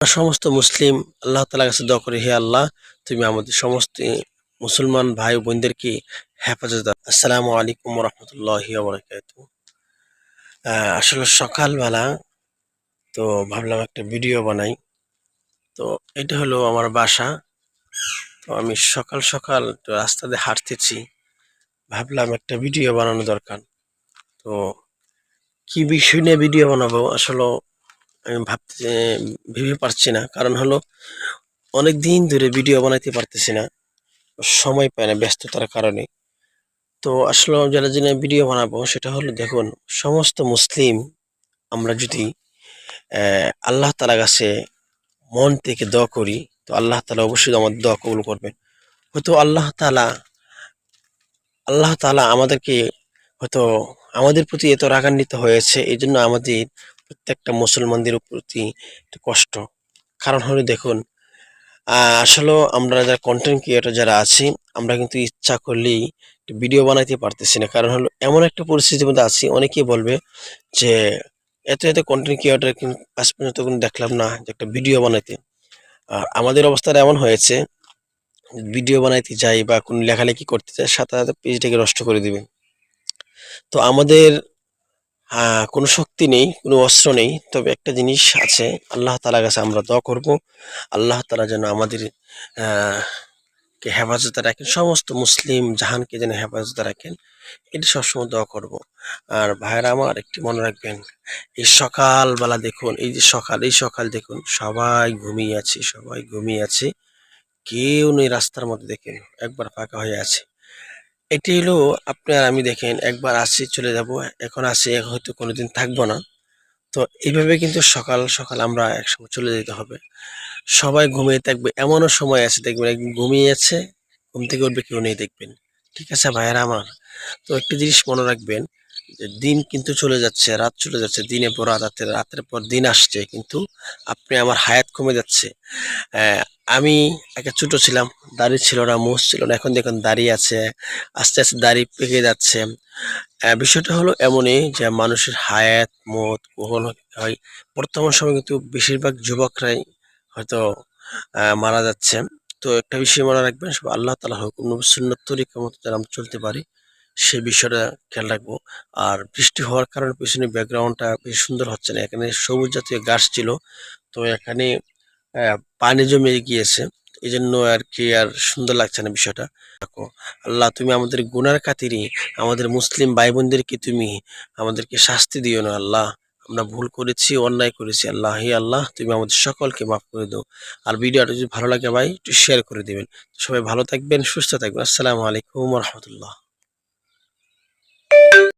সমস্ত মুসলিম আল্লাহ তাআলার কাছে দোয়া করি, হে আল্লাহ তুমি আমাদের সমস্ত মুসলমান ভাই ও বোনদেরকে হেফাজত দাও। আসসালামু আলাইকুম ওয়া রাহমাতুল্লাহি ওয়া বারাকাতুহু। আসলে সকালবেলা তো ভাবলাম একটা ভিডিও বানাই। তো এটা হলো আমার বাসা। তো আমি সকাল সকাল তো রাস্তা দিয়ে হাঁটতেছি, ভাবলাম একটা ভিডিও বানানো দরকার। তো কি বিষয় নিয়ে ভিডিও বানাবো আসলে আমি ভেবে পারছি না। কারণ হলো অনেক দিন ধরে ভিডিও বানাইতে পারতেছি না, সময় পায় না ব্যস্ততার কারণে। তো আসলে যারা জেনে ভিডিও বানাবো সেটা হলো, দেখুন, সমস্ত মুসলিম আমরা যদি আল্লাহ তাআলার কাছে মন থেকে দোয়া করি, তো আল্লাহ তাআলা অবশ্যই আমাদের দোয়া কবুল করবেন। হয়তো আল্লাহ তাআলা আমাদেরকে হয়তো আমাদের প্রতি এত রাগান্বিত হয়েছে, এই জন্য আমাদের প্রত্যেকটা মুসলমানদের প্রতি একটু কষ্ট। কারণ হলো, দেখুন, আসলেও আমরা যারা কন্টেন্ট ক্রিয়েটর যারা আছি, আমরা কিন্তু ইচ্ছা করলেই ভিডিও বানাইতে পারতেছি না। কারণ হলো এমন একটা পরিস্থিতির মধ্যে আছি, অনেকেই বলবে যে এত এত কন্টেন্ট ক্রিয়েটর কিন্তু আজ পর্যন্ত কোনো দেখলাম না যে একটা ভিডিও বানাইতে। আর আমাদের অবস্থাটা এমন হয়েছে, ভিডিও বানাইতে যাই বা কোনো লেখালেখি করতে চাই, সাথে সাথে পেজটাকে নষ্ট করে দিবে। তো আমাদের কোনো শক্তি নেই, কোনো অস্ত্র নেই। তবে একটা জিনিস আছে, আল্লাহ তাআলার কাছে আমরা দোয়া করব, আল্লাহ তাআলা যেন আমাদের আহ কে হেফাজতে রাখেন, সমস্ত মুসলিম জাহানকে যেন হেফাজতে রাখেন। এটা সবসময় দোয়া করব। আর ভাইরা আমার একটি মনে রাখবেন, এই সকালবেলা দেখুন, এই সকাল দেখুন, সবাই ঘুমিয়ে আছে, কেউ নেই রাস্তার মধ্যে, দেখেন একবার ফাঁকা হয়ে আছে। এটি হলো আপনার, আমি দেখেন একবার আসছি চলে যাব, এখন আসি হয়তো কোনোদিন থাকবো না। তো এইভাবে কিন্তু সকাল সকাল আমরা একসময় চলে যেতে হবে। সবাই ঘুমিয়ে থাকবে, এমনও সময় আছে দেখবেন একদম ঘুমিয়ে আছে, ঘুম থেকে উঠবে কেউ নেই দেখবেন। ঠিক আছে ভাইয়েরা আমার? তো একটা জিনিস মনে রাখবেন যে দিন কিন্তু চলে যাচ্ছে, রাত চলে যাচ্ছে, দিনের পর রাত, রাতের পর দিন আসছে, কিন্তু আমার হায়াত কমে যাচ্ছে। আমি আগে ছোট ছিলাম, দাড়ি ছিল না, মুছ ছিল না, এখন দেখুন দাড়ি আছে, আস্তে আস্তে দাড়ি পেকে যাচ্ছে। বিষয়টা হলো এমনই যে মানুষের হায়াত মত কখন হয়, বর্তমান সময়ে কিন্তু বেশিরভাগ যুবকরাই হয়তো মারা যাচ্ছে। তো একটা বিষয় মনে রাখবেন, সব আল্লাহ তাআলার হুকুম নবী সুন্নাত তরিকা মতো যেন আমরা চলতে পারি, সেই বিষয়টা খেয়াল রাখবো। আর বৃষ্টি হওয়ার কারণে পিছনে ব্যাকগ্রাউন্ডটা বেশ সুন্দর হচ্ছে না, এখানে সবুজ জাতীয় গাছ ছিল, তো এখানে পানি জমে গিয়েছে, এই জন্য আর কি আর সুন্দর লাগছে না বিষয়টা। দেখো, আল্লাহ তুমি আমাদের গুনার খাতিরে আমাদের মুসলিম ভাই বোনদেরকে তুমি আমাদেরকে শাস্তি দিও না আল্লাহ। আমরা ভুল করেছি, অন্যায় করেছি আল্লাহ, হে আল্লাহ তুমি আমাদের সকলকে মাফ করে দাও। আর ভিডিওটা যদি ভালো লাগে ভাই একটু শেয়ার করে দিবেন। সবাই ভালো থাকবেন, সুস্থ থাকবেন। আসসালামু আলাইকুম ওয়া রাহমাতুল্লাহ।